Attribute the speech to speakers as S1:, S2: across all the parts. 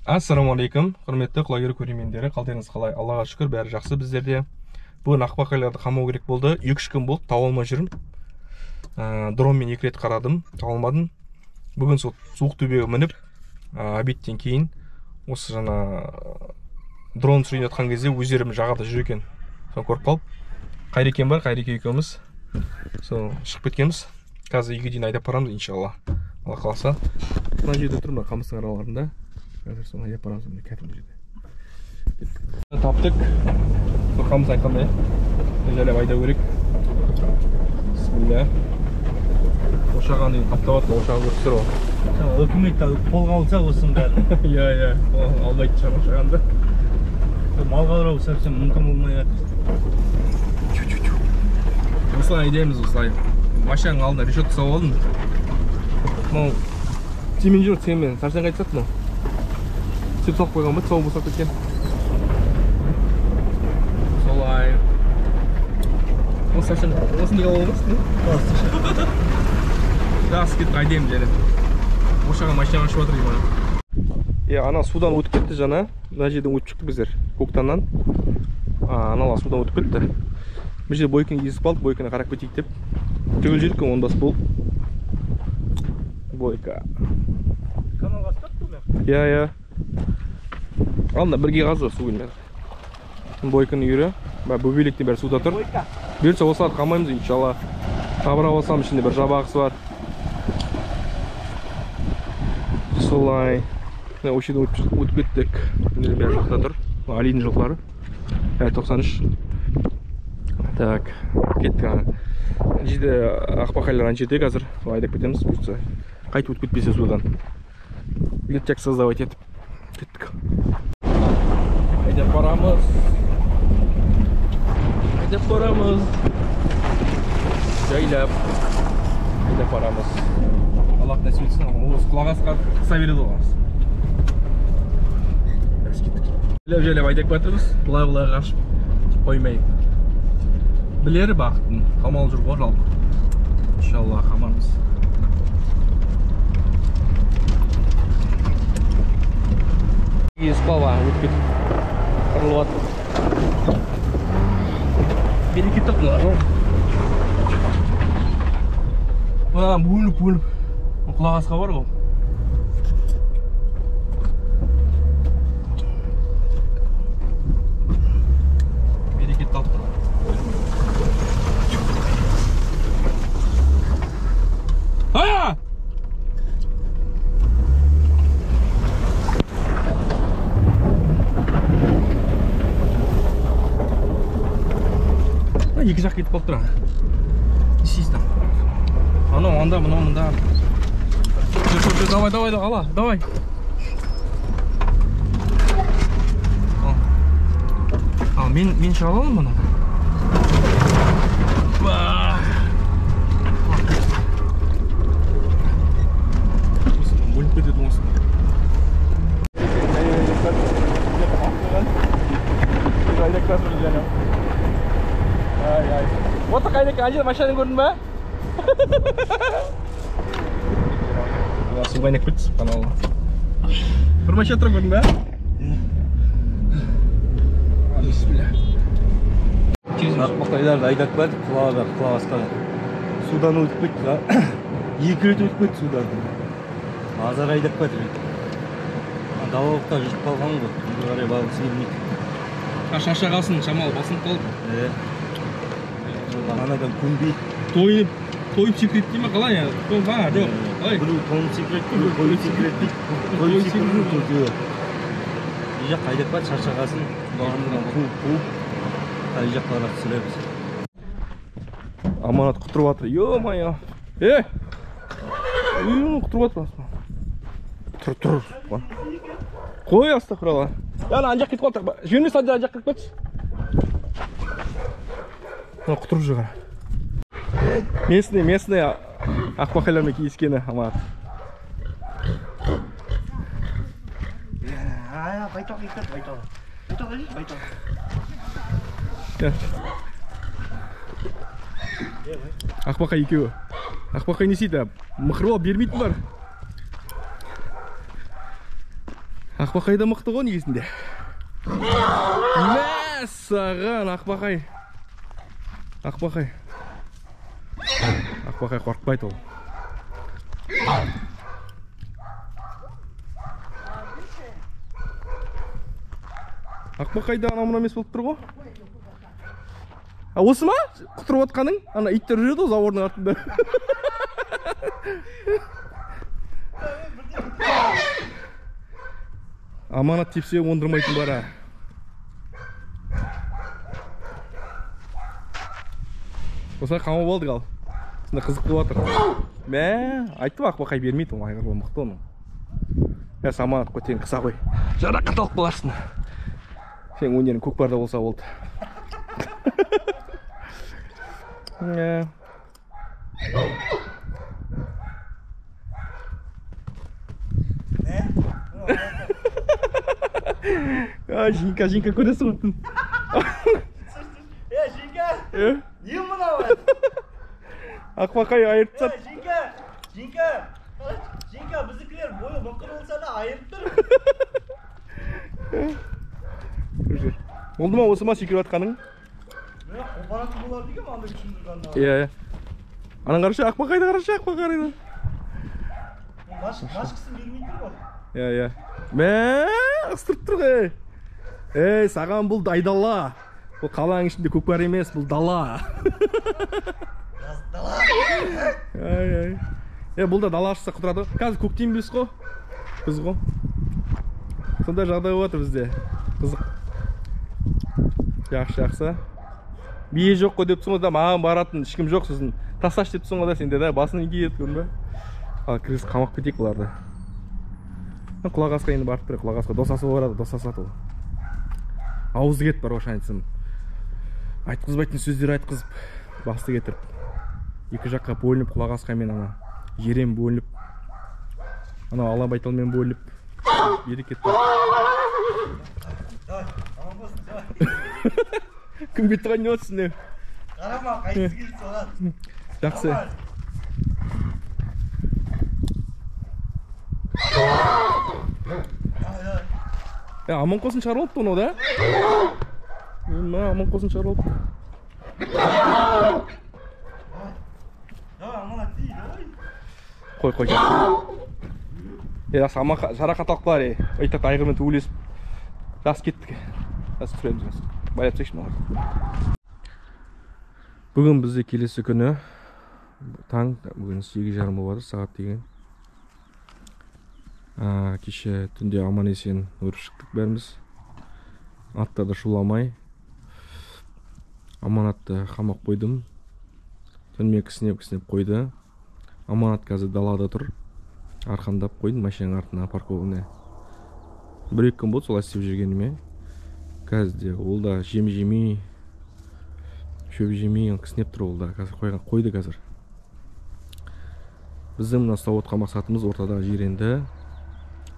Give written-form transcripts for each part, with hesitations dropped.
S1: Ассаламу-алейкум, құрметті құлагер көрермендері, қалдарыңыз қалай? Аллаға шүкір, бәрі жақсы біздерде. Бүгін ақбақайларды қамау керек болды. 2-3 күн болды, таба алмай жүрмін. Дронмен 2 рет қарадым, таба алмадым. Бүгін сол суық төбеге мініп, обедтен кейін осы жаңа дрон түсірейін жатқан кезде өздерім жағада жүр екен. Соны көріп қалып, Қайрекен бар, Қайреке екеуміз. Сол шығып кеткенбіз. Қазір үйге дейін айдап барамыз, иншалла. Алла қаласа. Мына жерде тұр, мына қамыстың араларында. Қазір соны айдап барамыз, міне кәдімгі жерде. Таптық. Сол қамыс айтқандай. Жайлап айдау керек. Бисмилля. Ошаған дейін қаптап атты, ошағы көрсір ол.
S2: Үкімет қолға алса осының бәрі.
S1: Иә, алмайды шығар ошағанды.
S2: Малға ұрау совсем мүмкін болмай жатыр.
S1: Осылай айдаймыз, осылай. Машинаның алдына решетка салып алдым. Мынау темен жоқ, темен сарсаң қайтсақ мынау. Сеп салып қойған ба, тұсауы босап кеткен. Солай. Осы неге болмас, не? Жақсы кетті, айдаймыз әлі. Ошаға машинаға ұшып жатыр деймін. Ана судан өтіп кетті жаңа. Мына жерден өтіп шықты біздер көктаннан. Аналар судан өтіп кетті. Бұл жерде бойканы езіп қалдық, бойканы қарап кетейік деп. Түгіл жердік ондас бұл. Бойка.
S2: Каналға ұстапты ма?
S1: Иә. Алдында бірге қазы су келмеді. Бойканы үйірі. Бөбелектен бәрі суда тұр. Берсе осыларды қалмаймыз, иншалла. Табыра болсам ішінде бір жабағысы бар. Солай. Өшеден өтіп кеттік. Бәрі жоқта тұр. Алидің жоқлары. 93. Так, кеттік. Жерде ақбақайлар ан жерде қазір. Айдап кетеміз. Қайтып өтіп кетпесе судан. Летчик создавать етіп кеттік. Айдап барамыз. Жайлап. Айдап барамыз. Аллах нәсіп етсін. Осы құлақ асқа қыса береді оғыз. Жайлап айдап батырмыз. Бұлай қашып қоймайық. Білері бақыттың. Қамалы жүр ғой жалпы. Иншалла қамармыз. Спала, өтпет. Қырылып атыр. Берекет тұқтылар ғой. Бөліп. Құлақ асқа бар ғой. Берекет талып тұр. Ая! Екі жақ кетіп қалып тұр. Не істейсіз там? Анау, анда, мында. Давай, ала, давай. Мен шыға аламын мұны? Бөліп кетеді осы. Осы Қайреке, ана жерде машинаны көрдің ба? Суға айнап кетті, қаналы. Бір машина тұр көрдің ба? Бисмилля.
S2: Ақбақайларды айдап бәді, құлақ асқа. Судан өтіп кетті. 2 рет өтіп кетті судан. Азар айдап бәді. Далалықта жүріп қалған ғой. Бұл қарай бағылсы келмейді.
S1: Шаша қалсын, шамалы басынып қалып.
S2: Анадан көнбей.
S1: Тойып секрет дейме қалай? Жоқ.
S2: Біреу тонып секрет дейді, тойып секрет дейді. Тойып секрет дейді. Жақ айдап бәді, шашағасын. Бағындыран қуып. Қай жақ барақ түсіреміз.
S1: Аманат құтырып атыр. Йо-майо. Құтырып атыр. Тұр. Қой астақырала. Ана жақ кетіп қалды. Жөнес ана жақ кетіп кетші. Құтырып жүр. Местный ақбақайлармен кейіскені Аманат. Ақбақай екеуі. Ақбақай не істейді? Мықырып бермейтін бар. Ақбақай да мықты ғой негізінде. Мәссаған Ақбақай. Ақбақай қорқпайды ол. Ақбақай да анау емес болып тұр ғой. Осы ма? Құтырып отқаның? Ана иттер жүреді ғой заводның артында. Аманат тепсе ондырмайтын бара. Осылай қамап алдық ал. Сонда қызық болып жатыр. Айттым Ақбақай бермейді, ол айғыр мықты оның. Аманат қой, сен қыса қой. Жарақат алып қаларсың. Сен өнерің көкпарда болса болды. Жинка көресің ғой.
S2: Жинка! Не мынау?
S1: Ақбақай айырып тастады.
S2: Жинка, біздікілер бойы мүмкін болса да айырып тұр.
S1: Oldu mu? Осы ма секіріп атқаның?
S2: Қопаратын болар деген андай үшін тұрғанда.
S1: Иә. Анаң қарашы, Ақбақайды қарашы, Ақбақайды.
S2: Машқысын бермей тұр ғой.
S1: Иә. Ыстырып тұр ғой. Саған бұл айдала. Бұл қаланың ішінде көкпар емес, бұл дала.
S2: Дала.
S1: Бұл да дала ашса құтырады. Қазір көктем емес қой. Біз ғой. Сондай жағдай болып отыр бізде. Қызық. Жақсы. Бие жоқ қой деп тұрсың да, маған баратын ешкім жоқ, сосын тасташ деп тұрсың да сенде да, басын үйге ет көрін бе? Ал кіріс қамап кетейік бұларды. Құлағасқа енді барып бере, құлағасқа досасы барады, досасы ол. Ауызды кет бар оған айтсам. Айтқызбайтын сөздер айтқызып, басты кетіріп. Екі жаққа бөлініп, құлағасқа мен ана жерем бөлініп. Ана ала байталмен бөлініп. Еді кетті. Кім кетті ғай не отсың не?
S2: Қарама, қайтсы келді соған.
S1: Жақсы. Аман қосын шығарылыпты оны да? Аман қосын шығарылыпты. Қой. Жақсы, аман жарақат алып қалар. Айтады айғырмен төбелесіп. Жас кеттік. Жас түсіреміз жас. Байлап тексін олар. Бүгін бізде келесі күні таң, бүгін 8:30 болады сағат деген. Кеше түнде аман есен өріп шықтық бәріміз. Аттарды шуламай. Аманатты қамап қойдым. Түнімен кісінеп қойды. Аманат қазір далада тұр. Арқандап қойдым машинаның артына парковіне. 1-2 күн болды солай істеп жүргеніме. Қазір ол да жем жемей, шөп жемей, кісінеп тұр ол да. Қазір қойды қазір. Біздің мына ұстап отқан мақсатымыз ортадағы жиренді,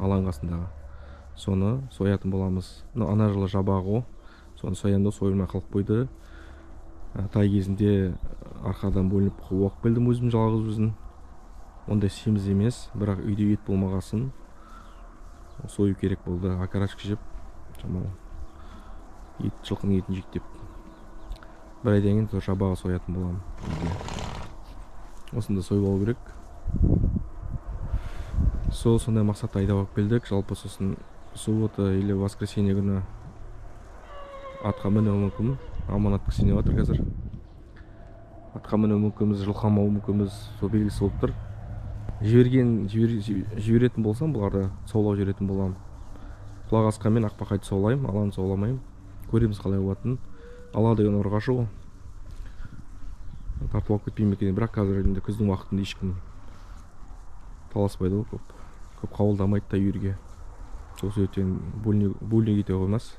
S1: алаңғасындағы. Соны соятын боламыз. Ана жылы жабағы, соны соянды сойылмай қалып қойды. Тай кезінде арқадан бөлініп қуып келдім өзім жалғыз өзін. Ондай семіз емес, бірақ үйде ет болмағасын сою керек болды. Акарашка жеп, жылқының етін жектеп. Бір айдан кейін жабаға соятын боламын. Осында сойып алу керек. Сондай мақсатта айдап алып келдік. Жалпы сосын суббота или воскресенье күні атқа мінуі мүмкін. Аманат кісіне отыр қазір. Атқа мінуі мүмкінбіз, жылқамау мүмкінбіз, сол белгісі болып тұр. Жіберетін болсам, бұларды саулау жіберетін боламын. Құлағасқа мен Ақбақайды саулаймын, аланы сауламайым. Көреміз қалай болатынын. Ала деген ұрғашы ғой. Тартып алып кетпеймін екен, бірақ қазір күздің уақытында ешкім таласпайды ғой көп. Көп қауылдамайды да үйірге. Сол себептен бөліне кете қоймас.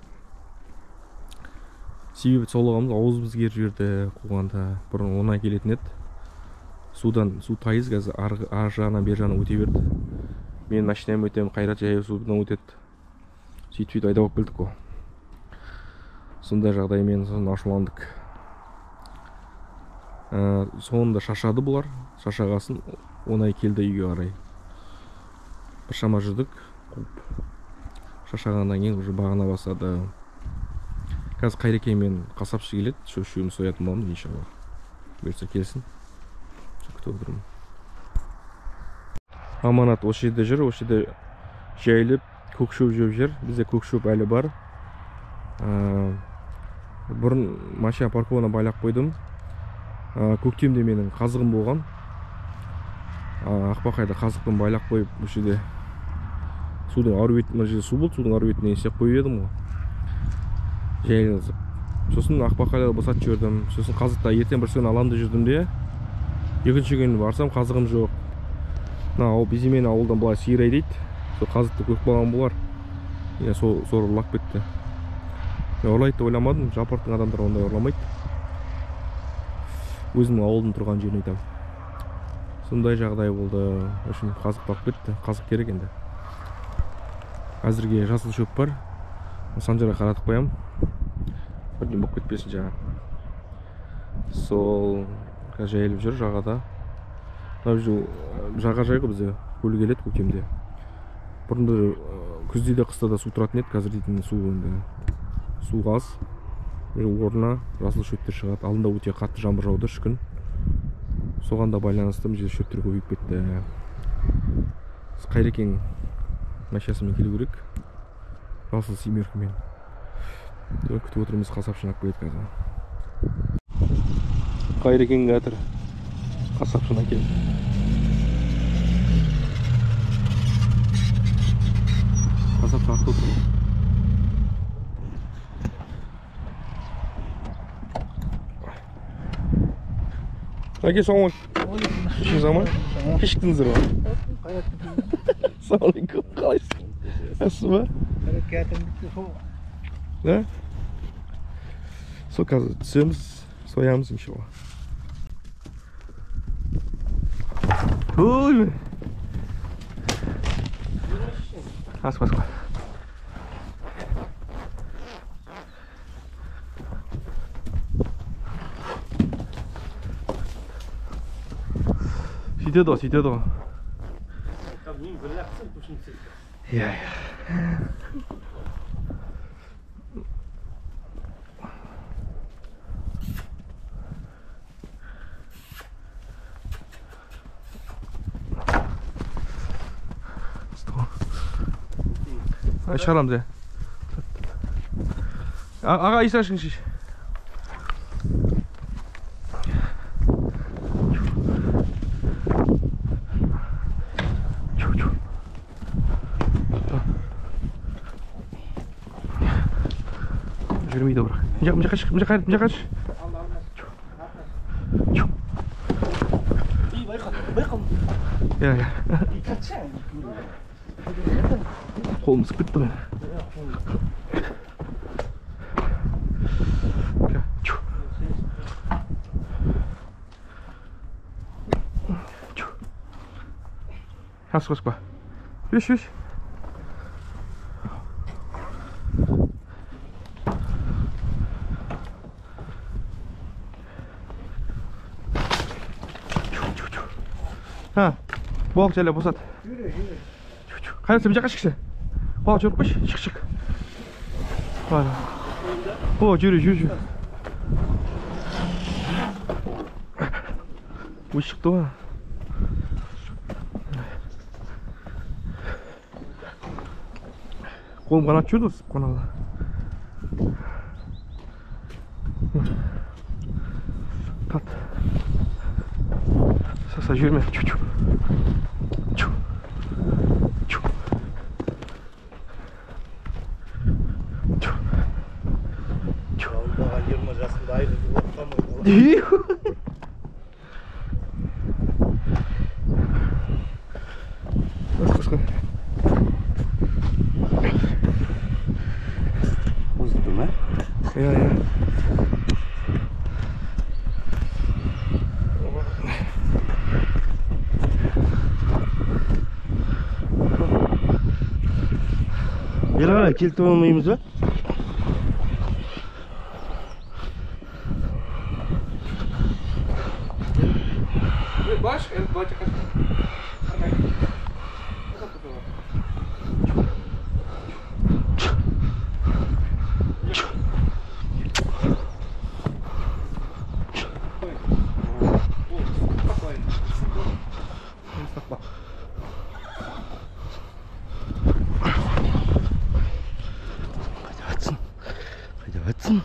S1: Себебі саулағымыз ауызымыз керіп жіберді қуғанда. Бұрын оңай келетін еді. Су тайыз қазір ар жағынан бер жағынан өте берді. Мен машинам өтем, Қайрат жайы судан өтеді. Сөйтіп айдап алып келдік қой. Сондай жағдаймен ашуландық. Соңында шашады бұлар. Шашағасын оңай келді үйге қарай. Бір шама жүрдік. Шашағаннан кейін уже бағана басады. Қазір Қайреке мен қасапшы келеді. Үшеуміз соятын боламыз иншалла. Бұйырса келсін. Күтіп отырмын. Аманат осы жерде жүр. Осы жерде жайылып көкшөп жеп жүр. Бізде көкшөп әлі бар. Бұрын машина паркована байлап қойдым. Көктемде менің қазығым болған. Ақбақайда қазықпен байлап қойып, осы жерде судың ары бетіне, мына жерде су болды, судың ары бетіне есеп қойып едім ғой. Жайылып. Сосын Ақбақайда босатып жүрдім. Сосын қазықта ертең бір сөйін аламды жүрдім де. Екінші күн барсам қазығым жоқ. Мына Беземен ауылдан былай Сирай дейді. Сол қазықты көк балам болар. Сол ұрлап кетті. Мен ұрлайды деп ойламадым. Жапырақтың адамдар ондай ұрламайды. Өзімнің ауылдың тұрған жерін айтамын. Сондай жағдай болды. Үшін қазық бақ кетті. Қазық керек енді. Әзірге жасыл шөп бар. Санжарға қаратып қоямын. Бірден болып кетпесін жаңа. Сол жайылып жүр жағада. Жаға жайғы бізде көл келеді көктемде. Бұрында күзде де қыста да су тұратын еді. Қазір дейтін су аз. Орнына жасыл шөптер шығады. Алдында өте қатты жаңбыр жауды үш күн. Соған да байланысты мына жерде шөптер көбейіп кетті. Қайрекең машинасымен келу керек. Жасыл семеркімен. Күтіп отырмыз, қасапшыны алып келеді қазір. Қайрекең жатыр. Қасапшыны келді. Қасапшы артта отыр. Әке, саламалейкум. Кешіңіз аман? Кешіктіңіздер ма? Ассалаумалейкум. Қалайсыз? Жақсысыз ба? Да? Сол қазір түсеміз, соямыз иншалла. Ой! Асып. Сөйтеді ғой. Иә. Шығарамыз, иә. Аға, есі ашыңыз. Жүрмейді бірақ. Мына жаққа шық. Иә. Қолым ысып кетті мен. Асып. Үш. Болық жайлы босат. Қайрат, сен жаққа шықшы. Болық жүріп қойшы, шық. О, жүр. Өз шықты ғой. Қолым қанат жүрді өсіп қаналы. Тат. Саса жүрме.
S2: Бері келтіп алмаймыз ба?
S1: Баш, бача қашқа.
S2: жатсың?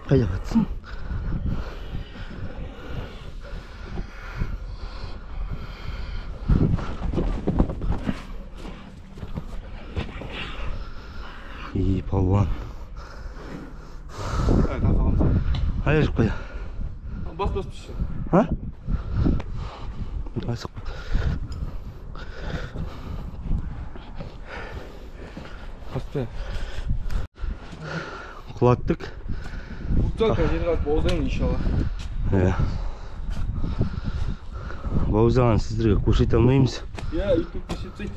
S2: Қайда жатсың? Палуан. Қайда жүріп қайда?
S1: Бас піші.
S2: Ha? Asık.
S1: Hasta.
S2: Kulaktık.
S1: Uçak kaçıracağız bozayım inşallah.
S2: He. Bozağın sizlere koşuyt almayımız.
S1: Ya YouTube koşuyt.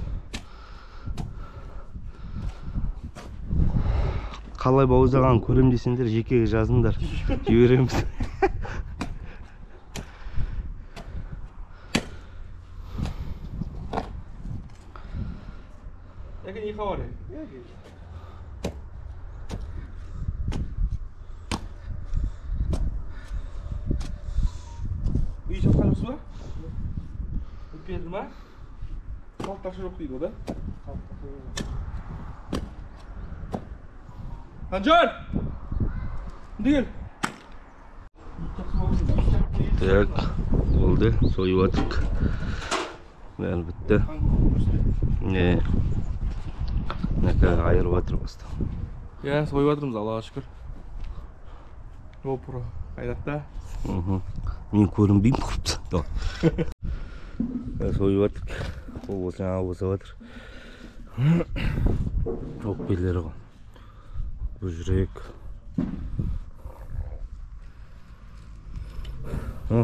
S2: Қалай бауыздаған көрем десеңдер жекеге жазыңдар. Жібереміз.
S1: Яке не хавари? Үй жатқан жоқсыз ба? Өтпеді ма? Қалтташы жоқ дейді о да? Sancar! Değil.
S2: Так, oldu. Soyuvattık. Elbette. Ne? Ne kadar ayırvatır bastı.
S1: Ya, soyuvatırımız Allah'a şükür. GoPro kaydatta.
S2: Мен көрінбеймін құрыпты. Soyuvattık. Ол болса жаңа болса жатыр. Өкпелері ғой. Bu жүрек.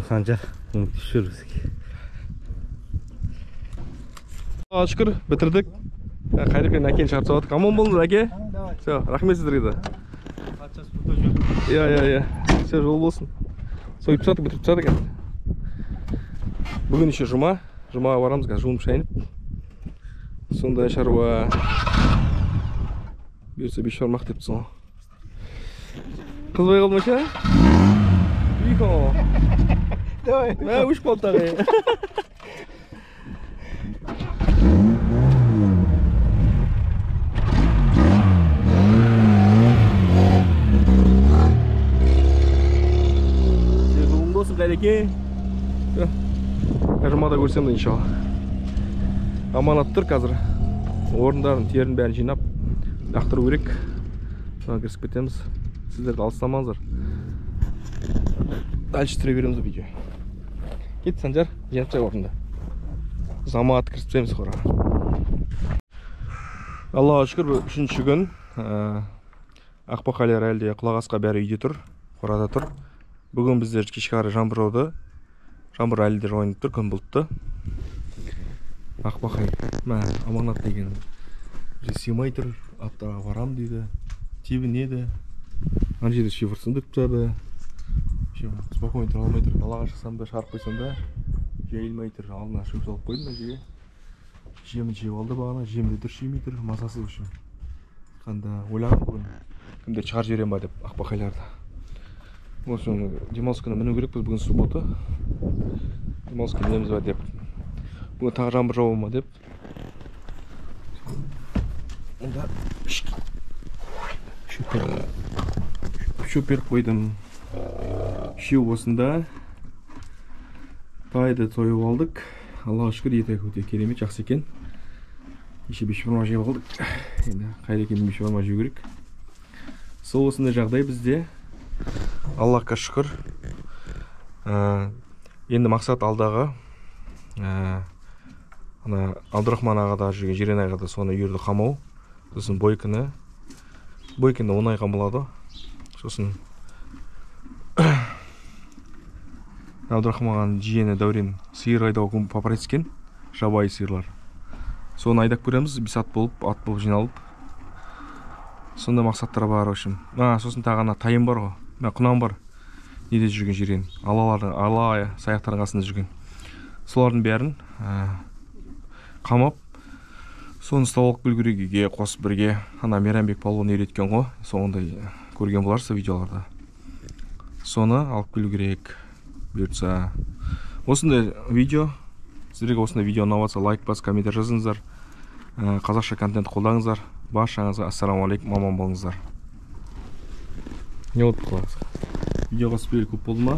S2: Sancar, düşürürüz.
S1: Allah'a şükür bitirdik. Қайрекен әкені шығарып салдық. Аман болыңыз әке. Все, рахмет сіздерге. Иә. Все, жол болсын. Сойып тастадық, бітіріп тастадық екен. Бүгін еще жұма. Жұмаға барамыз, қазір жуынып шайынып. Сондай шаруа. Бұйырса беш бармақ депті соң. Қызбай қалды ма ше? Вихо.
S3: Давай.
S1: Мә, үш болды тағы. Жолың болсын Қайреке. Жұмада көрсем де иншалла. Аманат тұр қазір. Орындарын, терін бәрін жинап лақтыру керек. Соған кірісіп кетеміз. Сіздерді алыстамаңыздар. Дальше түсіре береміз видео. Кет Санжар, жинап жай орында. Замат кірісіп түсеміз қораға. Аллаға шүкір, үшінші күн. Ақбақайлар әлде құлағасқа бәрі үйде тұр, қорада тұр. Бүгін біздер кешке қарай жаңбыр жауды. Жаңбыр әлі де жауынып тұр, күн бұлтты. Ақбақай, аманат деген сыймай тұр, аптаға барам дейді, тебінеді. Ана жерде шифырсын деп тұрады. Спокойно тұра алмай тұр. Далаға шықсам да шарып қойсам да жайылмай тұр. Алдына шөп салып қойдым да жерге. Жемін жеп алды бағана, жемді дұрыс жемей тұр, мазасыз үшін. Қанда ойлағым бүгін кімдер шығар жіберем ба деп ақбақайларды. Осы демалыс күні міну керекпіз, бүгін суббота. Демалыс күні мінеміз ба деп. Бүгін тағы жаңбыр жауы ма деп. Онда шөп беріп қойдым. Үшеу осында. Тайды тойып алдық. Аллаға шүкір, еті өте керемет, жақсы екен. Еше бешбарма жеп алдық. Енді Қайрекен бешбарма жеу керек. Сол осындай жағдай бізде. Аллахқа шүкір. Енді мақсат алдағы. Абдырахман ағада жүрген Жирен ағада соны үйірді қамау. Сосын Бойкіні оңайға болады. Сосын Абдырахман жиені Дәурен сиыр айдауға көміп папарайскен. Жабайы сиырлар. Соны айдап көреміз, бес ат болып жиналып. Сонда мақсаттар бар үшін. Сосын тағана тайым бар ғой. Құнан бар. Неде жүрген Жирен. Ала саяқтардың қасында жүрген. Солардың бәрін қамап, соны ұстап бүлгірегеге қосып бірге Мейрамбек палуан үйреткен ғой. Соңында көрген боларсыз видеоларда. Соны алып келу керек. Бұйыртса. Осындай видео. Сіздерге осындай видео ұнап жатса лайк бас, комментарий жазыңыздар. қазақша контент қолдаңыздар. Баршаңызға ассалаумағалейкум, аман болыңыздар. Не болды құлағыңызға? Видеоға спойлер көп болды ма?